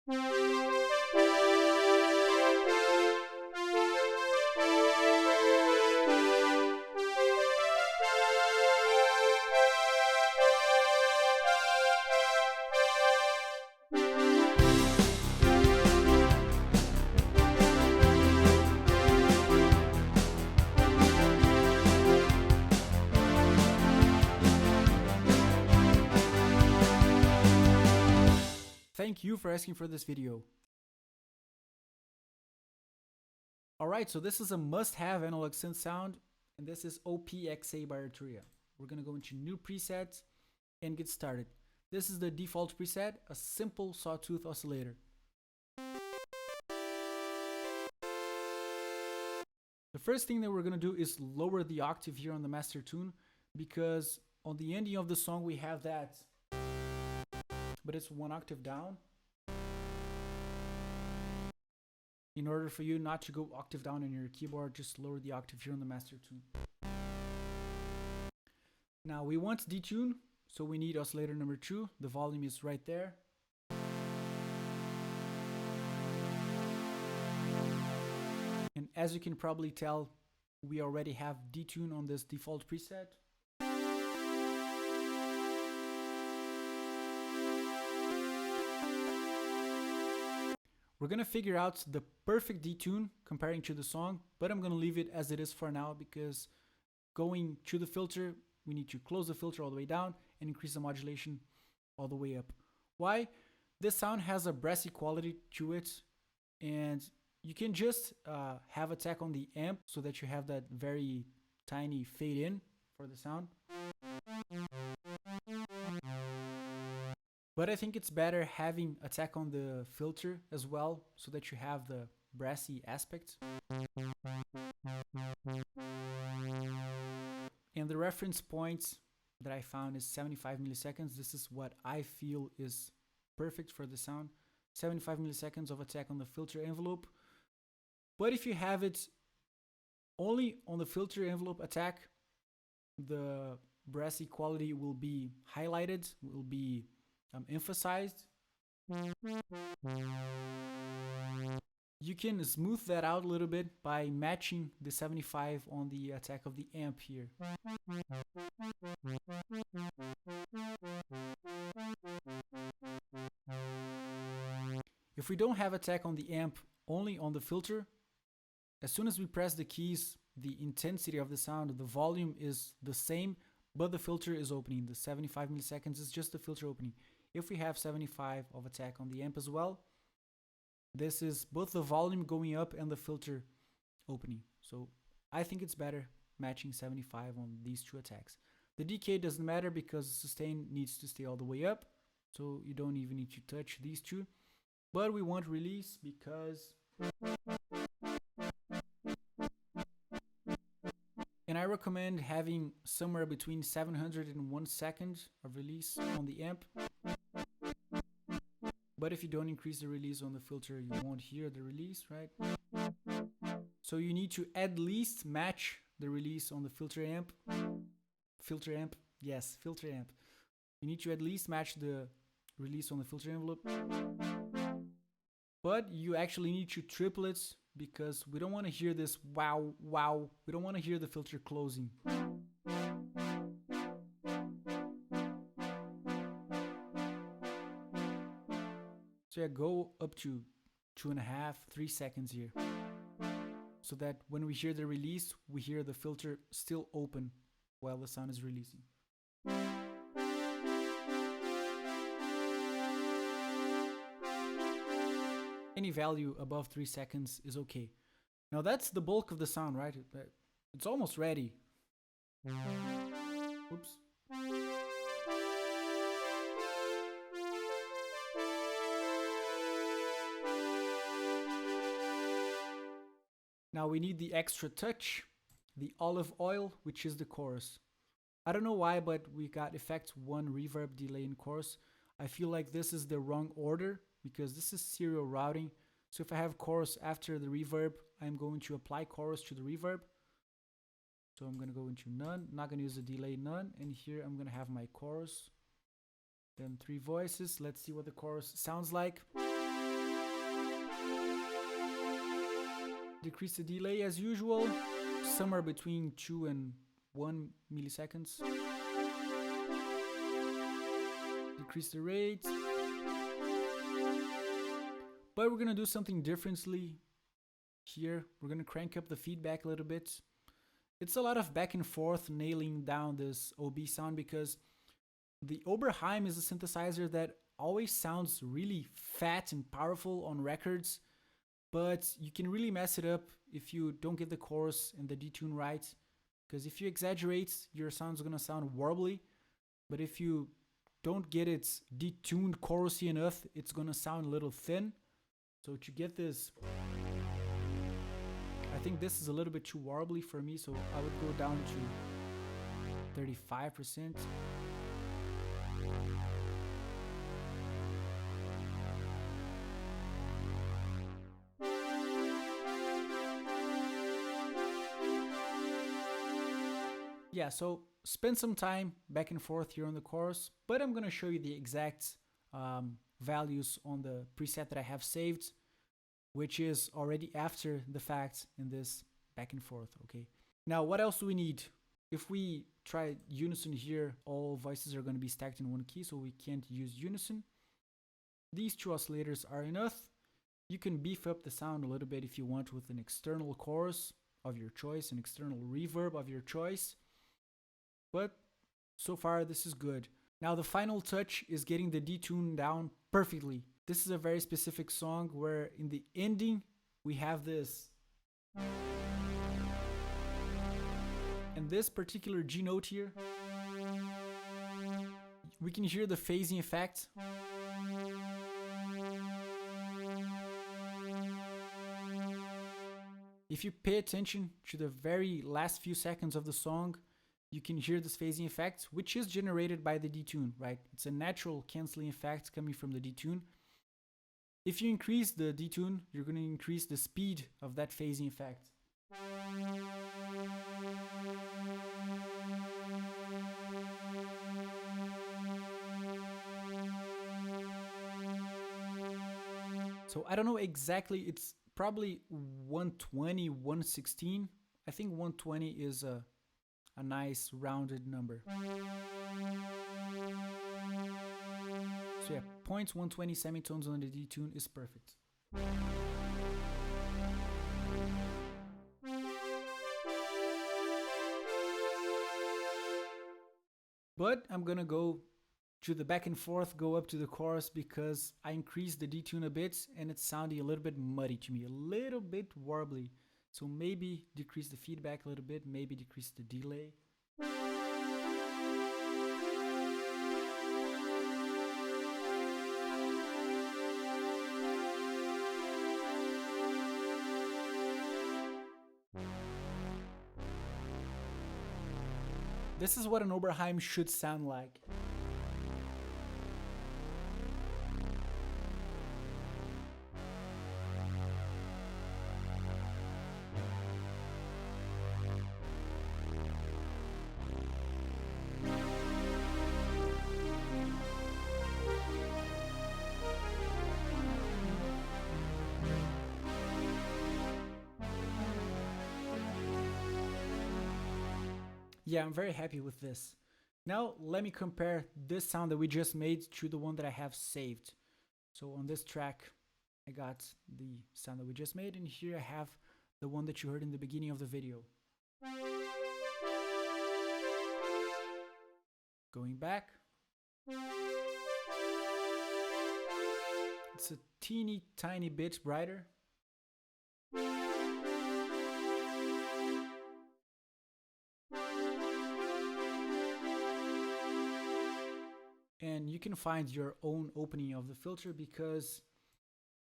Thank you for asking for this video. Alright, so this is a must-have analog synth sound, and this is OPXA by Arturia. We're gonna go into new presets and get started. This is the default preset, a simple sawtooth oscillator. The first thing that we're gonna do is lower the octave here on the master tune, because on the ending of the song we have that, but it's one octave down. In order for you not to go octave down on your keyboard, just lower the octave here on the master tune. Now we want detune, so we need oscillator number 2. The volume is right there. And as you can probably tell, we already have detune on this default preset. We're gonna figure out the perfect detune comparing to the song, but I'm gonna leave it as it is for now, because going to the filter, we need to close the filter all the way down and increase the modulation all the way up. Why? This sound has a brassy quality to it, and you can just have attack on the amp so that you have that very tiny fade in for the sound. But I think it's better having attack on the filter as well, so that you have the brassy aspect. And the reference point that I found is 75 milliseconds. This is what I feel is perfect for the sound. 75 milliseconds of attack on the filter envelope. But if you have it only on the filter envelope attack, the brassy quality will be highlighted, will be emphasized. You can smooth that out a little bit by matching the 75 on the attack of the amp here. If we don't have attack on the amp, only on the filter, as soon as we press the keys, the intensity of the sound, the volume is the same, but the filter is opening. The 75 milliseconds is just the filter opening. If we have 75 of attack on the amp as well, this is both the volume going up and the filter opening. So I think it's better matching 75 on these two attacks. The decay doesn't matter because the sustain needs to stay all the way up, so you don't even need to touch these two. But we want release because... And I recommend having somewhere between 700 and 1 second of release on the amp. But if you don't increase the release on the filter, you won't hear the release, right? So you need to at least match the release on the filter amp. Filter amp? Yes, filter amp. You need to at least match the release on the filter envelope. But you actually need to triple it, because we don't want to hear this wow, wow. We don't want to hear the filter closing. So yeah, go up to 2.5, 3 seconds here, so that when we hear the release, we hear the filter still open while the sound is releasing. Any value above 3 seconds is okay. Now that's the bulk of the sound, right? It's almost ready. Oops. Now we need the extra touch, the olive oil, which is the chorus. I don't know why, but we got effect 1 reverb delay in chorus. I feel like this is the wrong order, because this is serial routing. So if I have chorus after the reverb, I'm going to apply chorus to the reverb. So I'm going to go into none, not going to use the delay none, and here I'm going to have my chorus. Then 3 voices. Let's see what the chorus sounds like. Decrease the delay as usual, somewhere between 2 and 1 milliseconds. Decrease the rate. But we're gonna do something differently here. We're gonna crank up the feedback a little bit. It's a lot of back and forth nailing down this OB sound because the Oberheim is a synthesizer that always sounds really fat and powerful on records, but you can really mess it up if you don't get the chorus and the detune right. Because if you exaggerate, your sound's gonna sound warbly, but if you don't get it detuned chorusy enough, it's gonna sound a little thin. So to get this, I think this is a little bit too warbly for me, so I would go down to 35%. Yeah, so spend some time back and forth here on the chorus, but I'm gonna show you the exact values on the preset that I have saved, which is already after the fact in this back and forth, okay? Now, what else do we need? If we try unison here, all voices are gonna be stacked in one key, so we can't use unison. These two oscillators are enough. You can beef up the sound a little bit if you want with an external chorus of your choice, an external reverb of your choice. But so far, this is good. Now, the final touch is getting the detune down perfectly. This is a very specific song where in the ending, we have this. And this particular G note here, we can hear the phasing effect. If you pay attention to the very last few seconds of the song, you can hear this phasing effect, which is generated by the detune, right? It's a natural canceling effect coming from the detune. If you increase the detune, you're going to increase the speed of that phasing effect. So I don't know exactly, it's probably 120, 116. I think 120 is a nice rounded number. So yeah, 0.120 semitones on the detune is perfect. But I'm gonna go to the back and forth, go up to the chorus because I increased the detune a bit and it's sounding a little bit muddy to me, a little bit warbly. So maybe decrease the feedback a little bit, maybe decrease the delay. This is what an Oberheim should sound like. Yeah, I'm very happy with this. Now let me compare this sound that we just made to the one that I have saved. So on this track, I got the sound that we just made, and here I have the one that you heard in the beginning of the video. Going back. It's a teeny tiny bit brighter. And you can find your own opening of the filter, because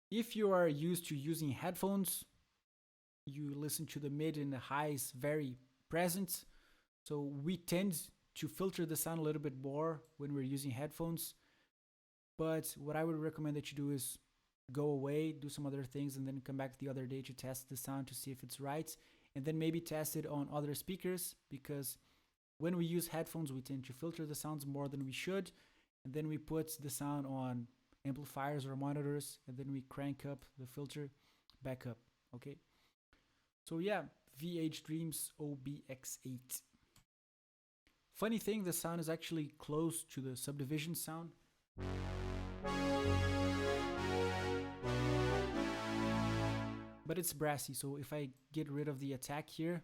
if you are used to using headphones, you listen to the mid and the highs very present. So we tend to filter the sound a little bit more when we're using headphones. But what I would recommend that you do is go away, do some other things, and then come back the other day to test the sound to see if it's right. And then maybe test it on other speakers, because when we use headphones, we tend to filter the sounds more than we should. And then we put the sound on amplifiers or monitors, and then we crank up the filter back up, okay? So yeah, VH Dreams OBX8. Funny thing, the sound is actually close to the Subdivision sound. But it's brassy, so if I get rid of the attack here,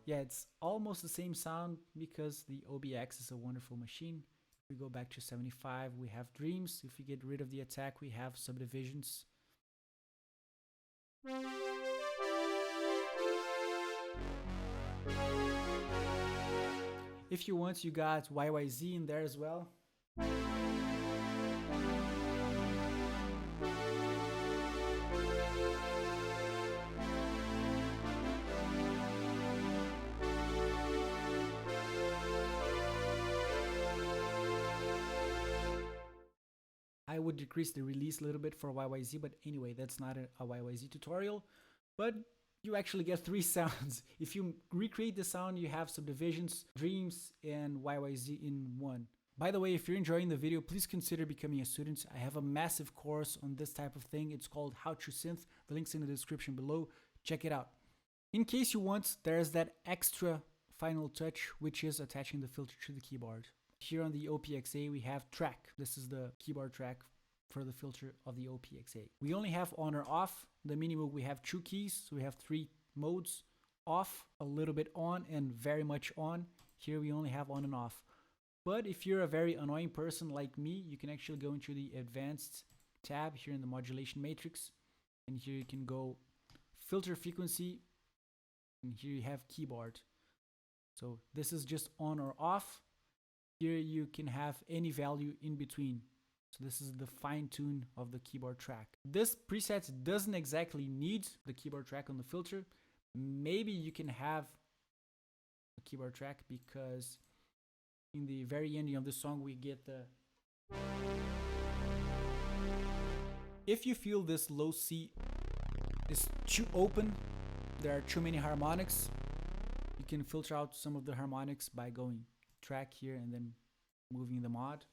yeah, it's almost the same sound because the OBX is a wonderful machine. If we go back to 75, we have Dreams. If we get rid of the attack, we have Subdivisions. If you want, you got YYZ in there as well. I would decrease the release a little bit for YYZ, but anyway, that's not a YYZ tutorial. But you actually get 3 sounds. If you recreate the sound, you have Subdivisions, Dreams, and YYZ in one. By the way, if you're enjoying the video, please consider becoming a student. I have a massive course on this type of thing. It's called How to Synth. The link's in the description below. Check it out. In case you want, there's that extra final touch, which is attaching the filter to the keyboard. Here on the OPXA, we have track. This is the keyboard track for the filter of the OPXA. We only have on or off. The mini mode, we have 2 keys, so we have 3 modes: off, a little bit on, and very much on. Here we only have on and off. But if you're a very annoying person like me, you can actually go into the advanced tab here in the modulation matrix, and here you can go filter frequency, and here you have keyboard. So this is just on or off. Here you can have any value in between. So this is the fine tune of the keyboard track. This preset doesn't exactly need the keyboard track on the filter. Maybe you can have a keyboard track because in the very ending of the song we get the... If you feel this low C is too open, there are too many harmonics, you can filter out some of the harmonics by going track here and then moving the mod.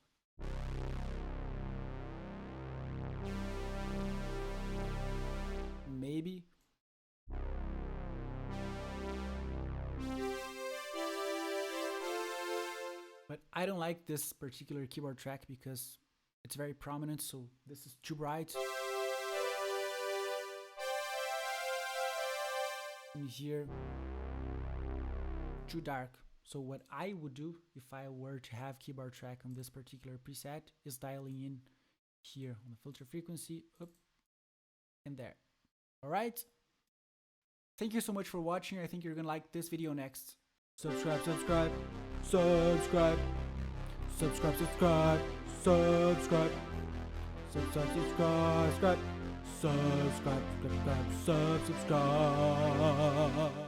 Maybe. But I don't like this particular keyboard track because it's very prominent, so this is too bright. And here, too dark. So what I would do if I were to have keyboard track on this particular preset is dialing in here on the filter frequency, up and there. Alright? Thank you so much for watching. I think you're gonna like this video next. Subscribe, subscribe, subscribe, subscribe, subscribe, subscribe, subscribe, subscribe, subscribe, subscribe, subscribe.